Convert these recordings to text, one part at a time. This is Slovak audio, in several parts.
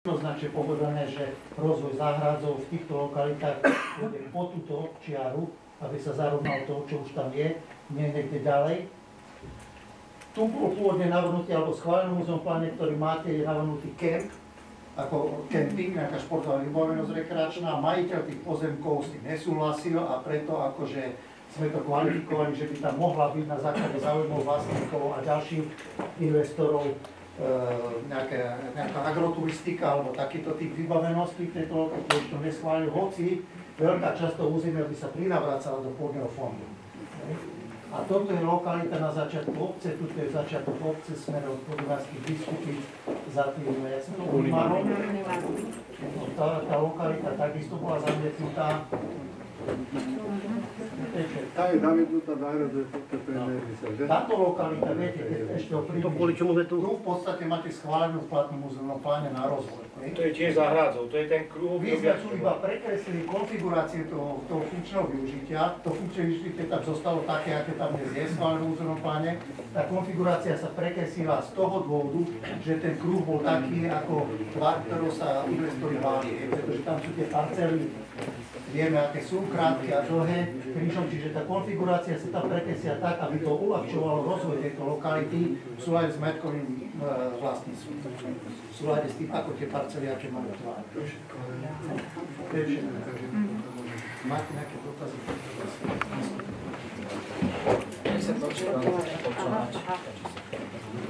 Jednoznačne povedané, že rozvoj záhradzov v týchto lokalitách bude po túto čiaru, aby sa zarovnalo to, čo už tam je, nie niekde ďalej. Tu bol pôvodne navrhnutý alebo schválený múzeum pláne, ktorý máte, je navrhnutý kemp, ako camping, nejaká športová vybavenosť rekreačná. Majiteľ tých pozemkov s tým nesúhlasil a preto akože sme to kvalifikovali, že by tam mohla byť na základe záujmov vlastníkov a ďalších investorov nejaká agroturistika alebo takýto typ vybavenosti v tejto lokalite, ktorý to neschválil, hoci veľká časť toho územia by sa prinavracala do pôdneho fondu. A toto je lokalita na začiatku obce, tuto je začiatok obce, smerom od Podunajských Biskupíc za tým, jak sa to Unimarom. Tá lokalita takisto bola zamietnutá. Tá je zamietnutá záhrada, to je nezmysel, že? Táto lokalita, viete, ešte o príliš, tu v podstate máte schválenú v platnom územnom pláne na rozvoj. To je tiež záhradzou, to je ten kruh. Vy sme tu iba prekreslili konfigurácie toho funkčného využitia. To funkčné využitie tam zostalo také, aké tam dnes je v schválenom územnom pláne. Tá konfigurácia sa prekreslila z toho dôvodu, že ten kruh bol taký, ako tvar, ktorého sa investori báli, pretože tam sú tie parcely, vieme, aké sú, krátke a dlhé krížom, čiže tá konfigurácia sa tam prekreslila tak, aby to uľahčovalo rozvoj tejto lokality v súlade s majetkovým vlastníctvom. V súlade s tým, ako tie parcely, aké majú tvár. To je všetko. Máte nejaké dotazy?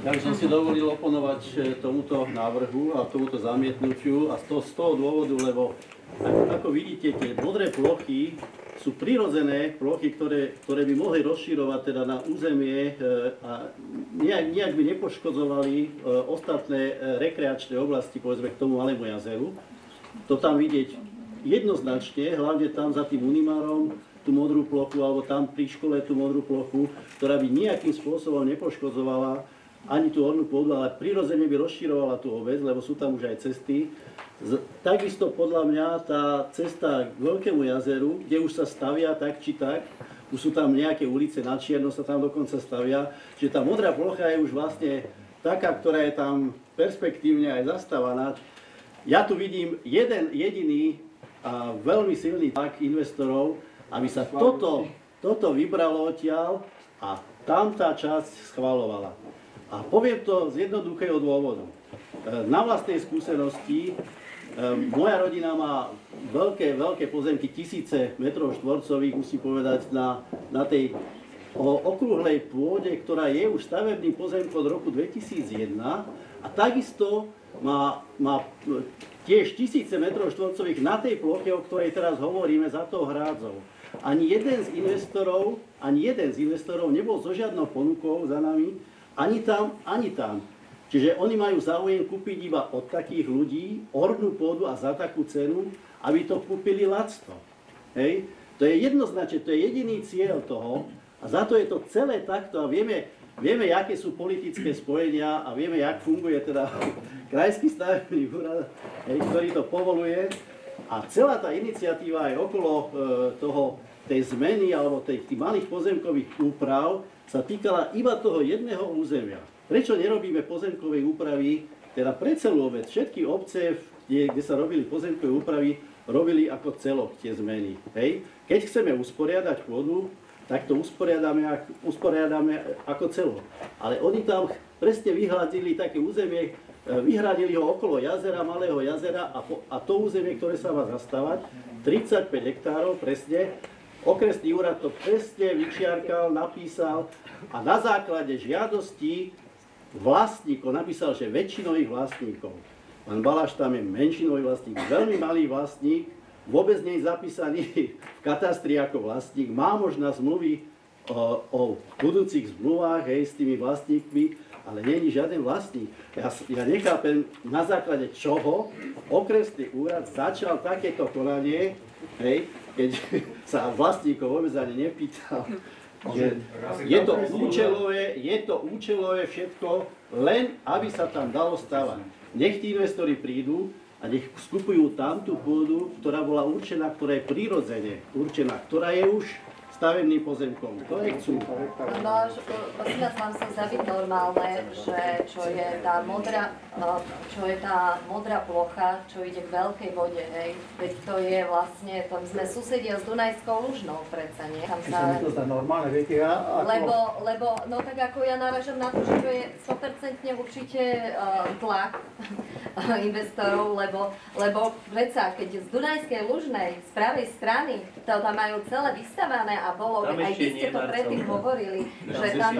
Ja by som si dovolil oponovať tomuto návrhu a tomuto zamietnutiu a z toho dôvodu, lebo ako vidíte, tie modré plochy sú prirodzené plochy, ktoré by mohli rozširovať teda na územie a nejak by nepoškodzovali ostatné rekreačné oblasti, povedzme k tomu Malému jazeru. To tam vidieť jednoznačne, hlavne tam za tým Unimarom, tú modrú plochu, alebo tam pri škole tú modrú plochu, ktorá by nejakým spôsobom nepoškodzovala ani tú ornú pôdu, ale prirodzene by rozširovala tú obec, lebo sú tam už aj cesty. Takisto podľa mňa tá cesta k Veľkému jazeru, kde už sa stavia tak či tak, už sú tam nejaké ulice na čierno, sa tam dokonca stavia, že tá modrá plocha je už vlastne taká, ktorá je tam perspektívne aj zastávaná. Ja tu vidím jeden jediný a veľmi silný tlak investorov, aby sa toto vybralo odtiaľ a tam tá časť schvaľovala. A poviem to z jednoduchého dôvodu. Na vlastnej skúsenosti moja rodina má veľké pozemky, tisíce metrov štvorcových, musím povedať, na tej okrúhlej pôde, ktorá je už stavebný pozemok od roku 2001 a takisto má tiež tisíce metrov štvorcových na tej ploche, o ktorej teraz hovoríme, za tou hrádzou. Ani jeden z investorov nebol so žiadnou ponukou za nami, ani tam, ani tam. Čiže oni majú záujem kúpiť iba od takých ľudí ornú pôdu a za takú cenu, aby to kúpili lacno. Hej? To je jednoznačne, to je jediný cieľ toho a za to je to celé takto a vieme, aké sú politické spojenia a vieme, jak funguje teda krajský stavebný úrad, ktorý to povoluje. A celá tá iniciatíva aj okolo tej zmeny alebo tých malých pozemkových úprav sa týkala iba toho jedného územia. Prečo nerobíme pozemkové úpravy, teda pre celú obec? Všetky obce, kde sa robili pozemkové úpravy, robili ako celok tie zmeny. Hej? Keď chceme usporiadať pôdu, tak to usporiadame ako celok. Ale oni tam presne vyhradili také územie, vyhradili ho okolo jazera, Malého jazera a to územie, ktoré sa má zastávať, 35 hektárov presne, okresný úrad to presne vyčiarkal, napísal a na základe žiadosti vlastníkov napísal, že väčšinových vlastníkov. Pán Balaš tam je menšinový vlastník, veľmi malý vlastník, vôbec nie je zapísaný v katastri ako vlastník, má možná zmluvy o budúcich zmluvách s tými vlastníkmi, ale nie je žiaden vlastník. Ja nechápem, na základe čoho okresný úrad začal takéto konanie, keď sa vlastníkov vôbec ani nepýtal. Je to účelové všetko, len aby sa tam dalo stavať. Nech tí investori prídu a nech skupujú tam tú pôdu, ktorá bola určená, ktorá je prirodzene určená, ktorá je už stavebným pozemkom. To nechcú. No, prosím vás, vám sa zdá byť normálne, že čo je tá modrá plocha, čo ide k veľkej vode, hej? Veď to je vlastne, tam sme susedia s Dunajskou Lužnou, predsa nie? Tam Sa mi to zdá normálne, viete, ja ako... Lebo, no tak ako ja narážam na to, že to je 100% určite tlak investorov, lebo predsa, keď z Dunajskej Lužnej, z pravej strany, to tam majú celé vystavané a bolo, Tam aj vy ešte ste to nie, predtým Marcel. hovorili, že tam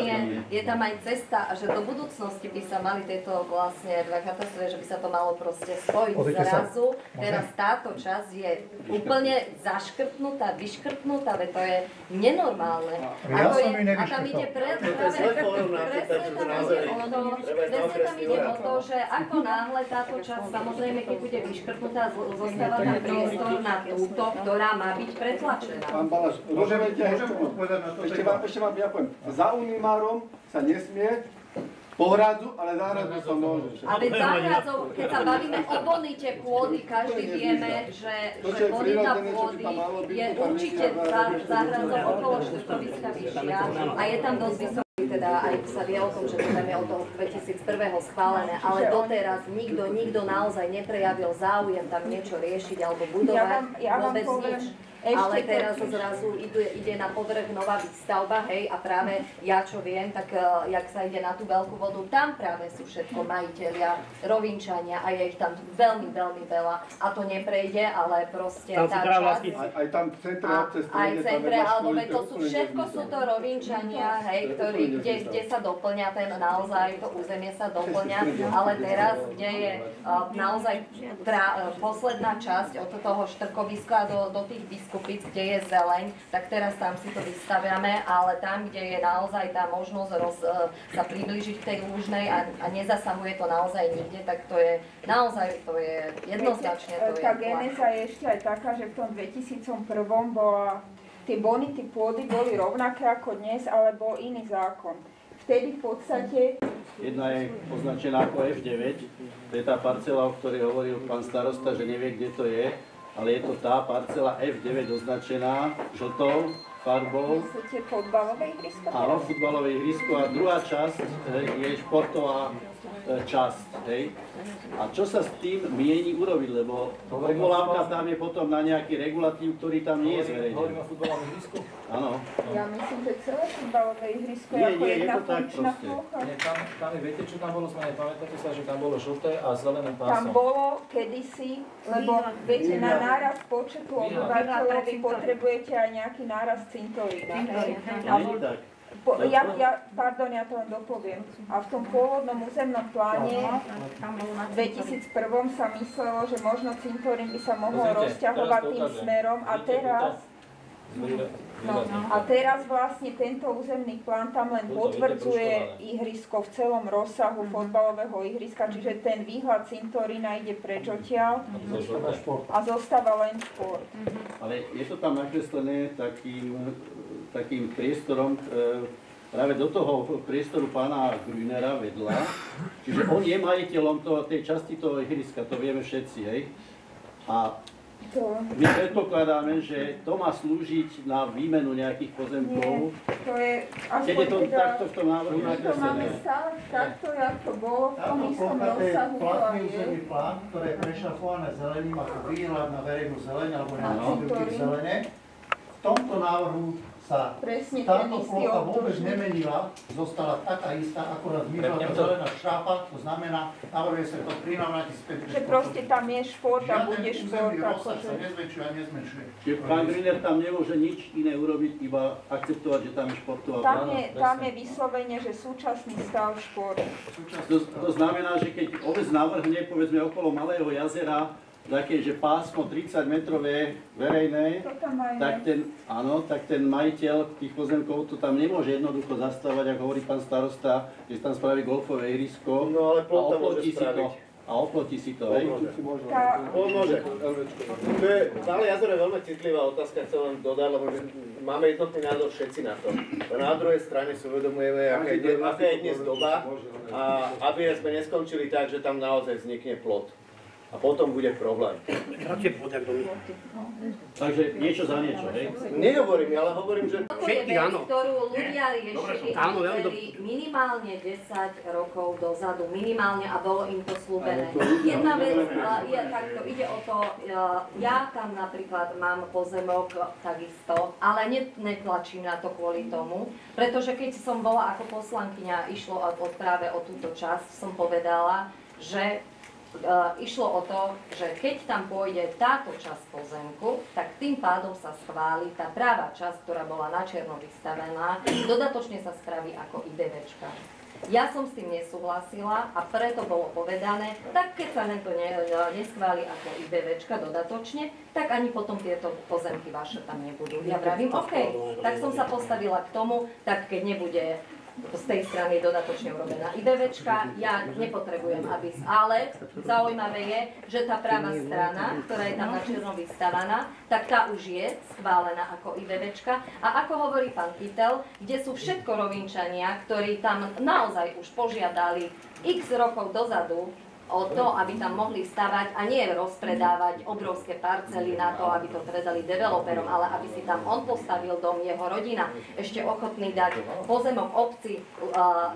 je tam aj cesta a že do budúcnosti by sa mali tieto vlastne dva katastrofy, že by sa to malo proste spojiť zrazu. Teraz táto časť je úplne zaškrtnutá, vyškrtnutá, veď to je nenormálne. Ja som ju A tam ide presne tam ide o to, že ako náhle táto časť, samozrejme, keď bude vyškrtnutá, zostáva tam priestor na túto, ktorá má byť pretlačená. Pán Balaš, Môžem rozumiem, odpovedať na to? ešte vám ja poviem. Za Unimarom sa nesmie pohradzu, ale záhradzu sa môže. A veď záhradou, keď sa bavíme o bonite pôdy, každý vieme, že bonita pôdy je určite záhradou okolo štvrtoviska vyššia a je tam dosť vysoký, teda aj sa vie o tom, že to tam je od toho 2001 schválené, ale doteraz nikto naozaj neprejavil záujem tam niečo riešiť alebo budovať, vôbec nič. Ale teraz zrazu ide na povrch nová výstavba, hej, a práve ja čo viem, tak jak sa ide na tú veľkú vodu, tam práve sú všetko majitelia, Rovinčania a je ich tam veľmi, veľmi veľa a to neprejde, ale proste tá časť... Aj tam v centre obce Aj v centre, alebo to sú všetko sú to Rovinčania, hej, kde sa doplňa ten naozaj, to územie sa doplňa, ale teraz, kde je naozaj posledná časť od toho štrkoviska do tých Biskupic, kde je zeleň, tak teraz tam si to vystaviame, ale tam, kde je naozaj tá možnosť sa priblížiť k tej Lužnej a nezasahuje to naozaj nikde, tak to je naozaj, to je jednoznačne, to je tá genéza je ešte aj taká, že v tom 2001 bola, tie bonity pôdy boli rovnaké ako dnes, ale bol iný zákon. Vtedy v podstate... Jedna je označená ako F9, to je tá parcela, o ktorej hovoril pán starosta, že nevie, kde to je, ale je to tá parcela F9 označená žltou farbou. Myslíte futbalové ihrisko? Áno, futbalové ihrisko a druhá časť je športová časť, hej. A čo sa s tým mieni urobiť, lebo odvolávka tam je potom na nejaký regulatív, ktorý tam nie je zverejnený. Hovoríme o futbalovom ihrisku? Áno. Ja myslím, že celé futbalové ihrisko je ako Nie, je jedna to tak funkčná proste. plocha. Nie, tam je, viete čo tam bolo, sme nepamätáte sa, že tam bolo žlté a zelené Tam pásom. bolo kedysi, lebo viete, na náraz počtu obyvateľov vy potrebujete aj nejaký náraz cintorína. Nie je tak. Pardon, ja to len dopoviem. A v tom pôvodnom územnom pláne v 2001 sa myslelo, že možno cintorín by sa mohol rozťahovať tým smerom a teraz vlastne tento územný plán tam len potvrdzuje ihrisko v celom rozsahu fotbalového ihriska, čiže ten výhľad cintorína ide preč odtiaľ a zostáva len šport. Ale je to tam nakreslené takým priestorom, práve do toho priestoru pána Grünera vedľa. Čiže on je majiteľom tej časti toho ihriska, to vieme všetci, hej. A my predpokladáme, že to má slúžiť na výmenu nejakých pozemkov. To je Keď je to takto v tom návrhu to máme nakreslené. stále takto, jak to bolo v tom Táto istom plocha, to je rozsahu, to platný aj je. územný plán, ktoré je prešafované zelením ako výhľad na verejnú zeleň alebo na Áno. výdobytok zelene. V tomto návrhu sa Presne ten táto istý plocha vôbec obdĺžnik. nemenila, zostala taká istá, akorát zmizla tá zelená šrápa, to znamená, navrhuje sa to prirovnať späť. Že proste tam je šport a bude Žiaden šport. územný rozsah Akože. sa nezväčšuje a nezmenšuje. Čiže pán Grüner tam nemôže nič iné urobiť, iba akceptovať, že tam je športová plocha. Tam je vyslovene, že súčasný stav šport. To znamená, že keď obec navrhne, povedzme, okolo Malého jazera, také, že pásmo 30 metrové verejné, To tam aj tak ten majiteľ tých pozemkov to tam nemôže jednoducho zastávať, ako hovorí pán starosta, že tam spraví golfové ihrisko No ale plot tam môže si to. spraviť. A oplotí si to, hej? Pomôže. To je, Malé jazero je veľmi citlivá otázka, chcem len dodať, lebo máme jednotný názor všetci na to. Na druhej strane si uvedomujeme, aká je dnes doba a aby sme neskončili tak, že tam naozaj vznikne plot. A potom bude problém. Takže niečo za niečo, hej? Nehovorím, ale hovorím, že Toto je vec, ktorú ľudia riešili minimálne 10 rokov dozadu, minimálne, a bolo im to slúbené. Jedna vec je takto, ide o to, ja tam napríklad mám pozemok takisto, ale netlačím na to kvôli tomu, pretože keď som bola ako poslankyňa, išlo práve o túto časť, som povedala, že išlo o to, že keď tam pôjde táto časť pozemku, tak tým pádom sa schváli tá práva časť, ktorá bola na čierno vystavená, dodatočne sa spraví ako IDVčka. Ja som s tým nesúhlasila a preto bolo povedané, tak keď sa to neschváli ako IDVčka dodatočne, tak ani potom tieto pozemky vaše tam nebudú. Ja vravím, OK, tak som sa postavila k tomu, tak keď nebude z tej strany dodatočne urobená IDVčka, ja nepotrebujem, ale zaujímavé je, že tá práva strana, ktorá je tam na čierno vystavaná, tak tá už je schválená ako IDVčka. A ako hovorí pán Kytel, kde sú všetko Rovinčania, ktorí tam naozaj už požiadali x rokov dozadu o to, aby tam mohli stavať a nie rozpredávať obrovské parcely na to, aby to predali developerom, ale aby si tam on postavil dom, jeho rodina, ešte ochotný dať pozemok obci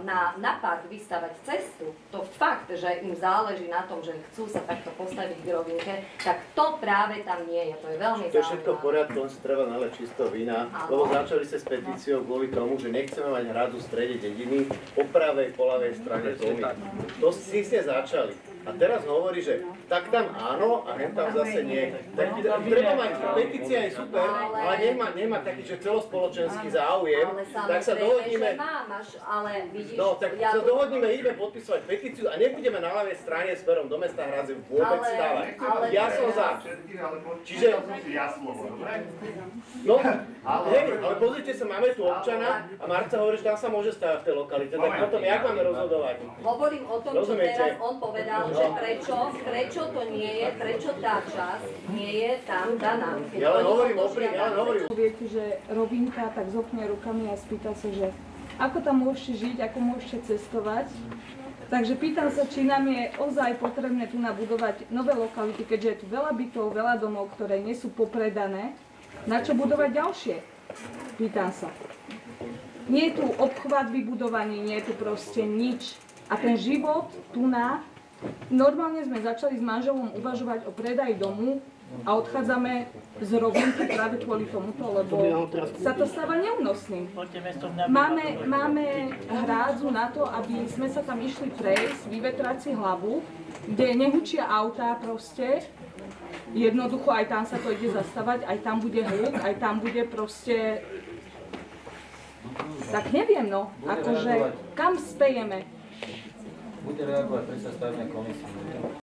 na park, vystavať cestu. To fakt, že im záleží na tom, že chcú sa takto postaviť k rovinke, tak to práve tam nie je. To je veľmi zaujímavé. To je všetko v poriadku, len si treba nalať čisto vína, lebo začali ste s petíciou kvôli tomu, že nechceme mať hradu v strede dediny, po pravej, po ľavej strane domy. To si ste začali. A teraz hovorí, že tak tam áno a hen tam zase nie. Tak treba mať, petícia je super, ale nemá taký, že celospoločenský záujem, tak sa dohodníme. No, tak sa dohodníme, ideme podpisovať petíciu a nebudeme na ľavej strane smerom do mesta Hradzev vôbec stávať. Ja som za. Čiže... No, hej, ale pozrite sa, máme tu občana a Marca hovorí, že tam sa môže stávať v tej lokalite. Tak potom, jak máme rozhodovať? Hovorím o tom, čo teraz on povedal, že prečo to nie je, prečo tá časť nie je tam daná. Ja len hovorím. Viete, že Rovinka tak zopne rukami a spýta sa, že ako tam môžete žiť, ako môžete cestovať. Takže pýtam sa, či nám je ozaj potrebné tu nabudovať nové lokality, keďže je tu veľa bytov, veľa domov, ktoré nie sú popredané. Na čo budovať ďalšie? Pýtam sa. Nie je tu obchvat vybudovaný, nie je tu proste nič. A ten život tu normálne sme začali s manželom uvažovať o predaji domu a odchádzame z Rovinky práve kvôli tomuto, lebo sa to stáva neúnosným. Máme hrádzu na to, aby sme sa tam išli prejsť, vyvetrať si hlavu, kde nehučia autá proste. Jednoducho aj tam sa to ide zastavať, aj tam bude hluk, aj tam bude proste... Tak neviem, no, akože kam spejeme? Bude reagovať predsa stavebnej komisie.